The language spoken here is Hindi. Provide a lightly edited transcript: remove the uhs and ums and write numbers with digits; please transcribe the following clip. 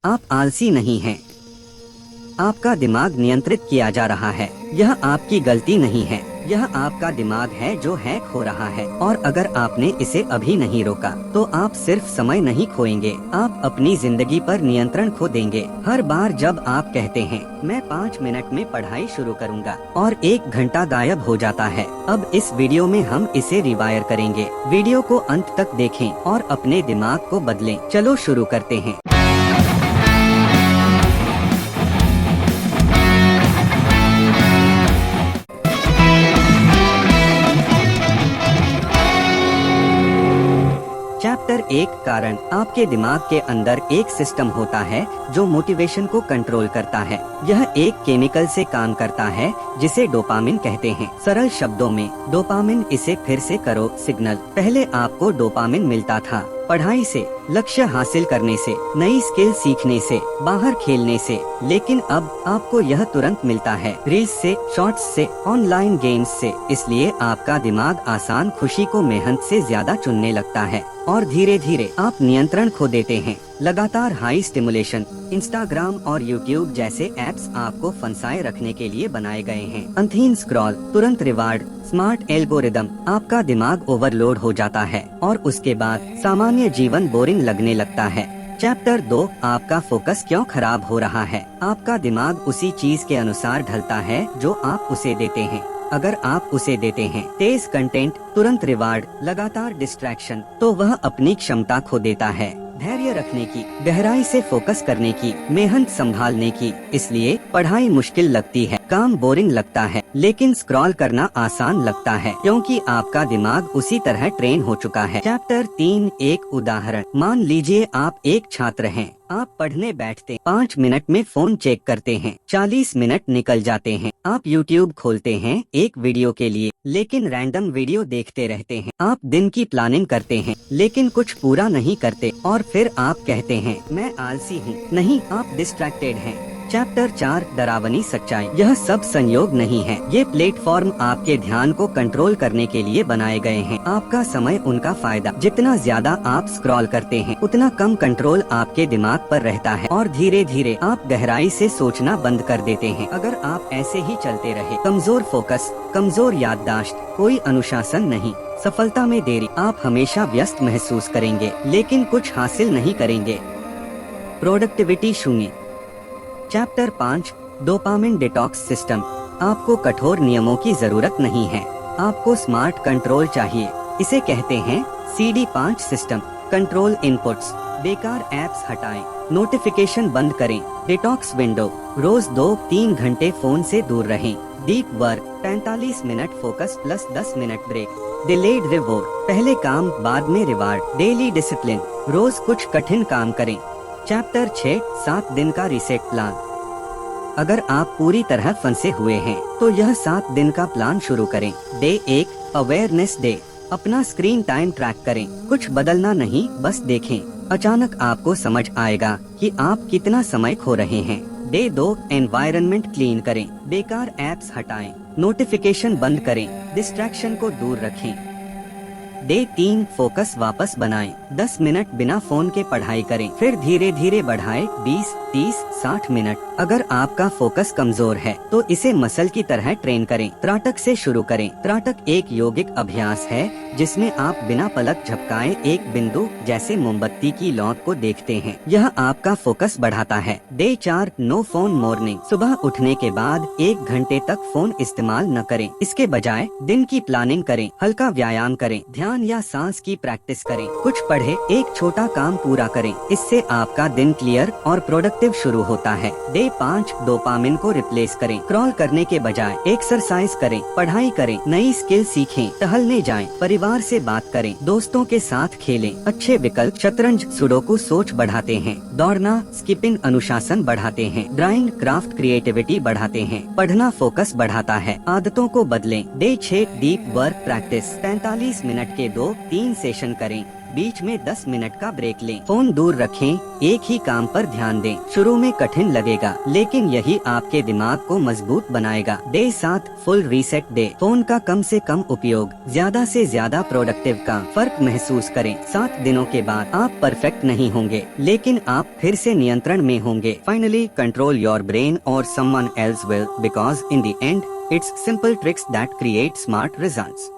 आप आलसी नहीं हैं। आपका दिमाग नियंत्रित किया जा रहा है। यह आपकी गलती नहीं है, यह आपका दिमाग है जो हैक हो रहा है। और अगर आपने इसे अभी नहीं रोका तो आप सिर्फ समय नहीं खोएंगे, आप अपनी जिंदगी पर नियंत्रण खो देंगे। हर बार जब आप कहते हैं मैं 5 मिनट में पढ़ाई शुरू करूंगा और 1 घंटा गायब हो जाता है। अब इस वीडियो में हम इसे रिवायर करेंगे। वीडियो को अंत तक देखें और अपने दिमाग को बदलें। चलो शुरू करते हैं। चैप्टर 1 कारण। आपके दिमाग के अंदर एक सिस्टम होता है जो मोटिवेशन को कंट्रोल करता है। यह एक केमिकल से काम करता है जिसे डोपामिन कहते हैं। सरल शब्दों में डोपामिन इसे फिर से करो सिग्नल। पहले आपको डोपामिन मिलता था पढ़ाई से, लक्ष्य हासिल करने से, नई स्किल सीखने से, बाहर खेलने से, लेकिन अब आपको यह तुरंत मिलता है रील्स से, शॉर्ट्स से, ऑनलाइन गेम्स से। इसलिए आपका दिमाग आसान खुशी को मेहनत से ज्यादा चुनने लगता है और धीरे धीरे आप नियंत्रण खो देते हैं। लगातार हाई स्टिमुलेशन, इंस्टाग्राम और यूट्यूब जैसे एप्स आपको फंसाए रखने के लिए बनाए गए हैं। अनथीन स्क्रॉल, तुरंत रिवार्ड, स्मार्ट एल्गोरिदम, आपका दिमाग ओवरलोड हो जाता है और उसके बाद सामान्य जीवन बोरिंग लगने लगता है। चैप्टर 2 आपका फोकस क्यों खराब हो रहा है। आपका दिमाग उसी चीज के अनुसार ढलता है जो आप उसे देते हैं। अगर आप उसे देते हैं तेज कंटेंट, तुरंत रिवार्ड, लगातार डिस्ट्रैक्शन, तो वह अपनी क्षमता खो देता है धैर्य रखने की, गहराई से फोकस करने की, मेहनत संभालने की। इसलिए पढ़ाई मुश्किल लगती है, काम बोरिंग लगता है, लेकिन स्क्रॉल करना आसान लगता है क्योंकि आपका दिमाग उसी तरह ट्रेन हो चुका है। चैप्टर 3 एक उदाहरण। मान लीजिए आप एक छात्र हैं। आप पढ़ने बैठते, 5 मिनट में फोन चेक करते हैं, 40 मिनट निकल जाते हैं। आप यूट्यूब खोलते हैं एक वीडियो के लिए, लेकिन रैंडम वीडियो देखते रहते हैं। आप दिन की प्लानिंग करते हैं, लेकिन कुछ पूरा नहीं करते और फिर आप कहते हैं मैं आलसी हूँ। नहीं, आप डिस्ट्रैक्टेड हैं। चैप्टर 4 डरावनी सच्चाई। यह सब संयोग नहीं है, ये प्लेटफॉर्म आपके ध्यान को कंट्रोल करने के लिए बनाए गए हैं। आपका समय उनका फायदा। जितना ज्यादा आप स्क्रॉल करते हैं उतना कम कंट्रोल आपके दिमाग पर रहता है और धीरे धीरे आप गहराई से सोचना बंद कर देते हैं। अगर आप ऐसे ही चलते रहे, कमजोर फोकस, कमजोर याददाश्त, कोई अनुशासन नहीं, सफलता में देरी, आप हमेशा व्यस्त महसूस करेंगे लेकिन कुछ हासिल नहीं करेंगे। प्रोडक्टिविटी शून्य। Chapter 5 dopamine detox system. आपको कठोर नियमों की जरूरत नहीं है, आपको स्मार्ट कंट्रोल चाहिए। इसे कहते हैं CD5 सिस्टम। कंट्रोल इनपुट्स, बेकार एप्स हटाएं, नोटिफिकेशन बंद करें, डिटॉक्स विंडो, रोज 2-3 घंटे फोन से दूर रहें। Deep work, 45 minute focus plus 10 minute break. Delayed reward, पहले काम बाद में रिवार्ड। डेली डिसिप्लिन, रोज कुछ कठिन काम करें। चैप्टर 6 7 दिन का रीसेट प्लान। अगर आप पूरी तरह फंसे हुए हैं तो यह 7 दिन का प्लान शुरू करें। Day 1 awareness day. अपना स्क्रीन टाइम ट्रैक करें, कुछ बदलना नहीं, बस देखें। अचानक आपको समझ आएगा कि आप कितना समय खो रहे हैं। डे 2 एनवायरनमेंट क्लीन करें, बेकार एप्स हटाएं, नोटिफिकेशन बंद करें, डिस्ट्रैक्शन को दूर रखें। डे 3 फोकस वापस बनाएं, 10 मिनट बिना फोन के पढ़ाई करें, फिर धीरे धीरे बढ़ाएं 20, 30, 60 मिनट। अगर आपका फोकस कमजोर है तो इसे मसल की तरह ट्रेन करें। त्राटक से शुरू करें। त्राटक एक यौगिक अभ्यास है जिसमें आप बिना पलक झपकाए एक बिंदु जैसे मोमबत्ती की लौ को देखते हैं। यह आपका फोकस बढ़ाता है। Day 4 no phone morning. सुबह उठने के बाद 1 घंटे तक फोन इस्तेमाल न करें। इसके बजाय दिन की प्लानिंग करें, हल्का व्यायाम करें, ध्यान या सांस की प्रैक्टिस करें, कुछ पढ़े, एक छोटा काम पूरा करें। इससे आपका दिन क्लियर और प्रोडक्टिव शुरू होता है। डे 5 डोपामिन को रिप्लेस करें। स्क्रॉल करने के बजाय एक्सरसाइज करें, पढ़ाई करें, नई स्किल सीखें, टहलने जाएं, परिवार से बात करें, दोस्तों के साथ खेलें। अच्छे विकल्प शतरंज, सुडोकू सोच बढ़ाते हैं, दौड़ना, स्किपिंग अनुशासन बढ़ाते हैं, ड्राइंग क्राफ्ट क्रिएटिविटी बढ़ाते हैं, पढ़ना फोकस बढ़ाता है। आदतों को बदलें। Day 6 deep work practice. 45 minute के 2-3 सेशन करें। बीच में 10 मिनट का ब्रेक लें। फोन दूर रखें, एक ही काम पर ध्यान दें। शुरू में कठिन लगेगा, लेकिन यही आपके दिमाग को मजबूत बनाएगा। Day 7 full reset day. Phone का कम से कम उपयोग, ज्यादा से ज्यादा प्रोडक्टिव काम। फर्क महसूस करें। 7 दिनों के बाद आप परफेक्ट नहीं होंगे, लेकिन आप फिर से नियंत्रण में होंगे। फाइनली कंट्रोल योर ब्रेन और someone else will, because in the end it's simple tricks that create smart results.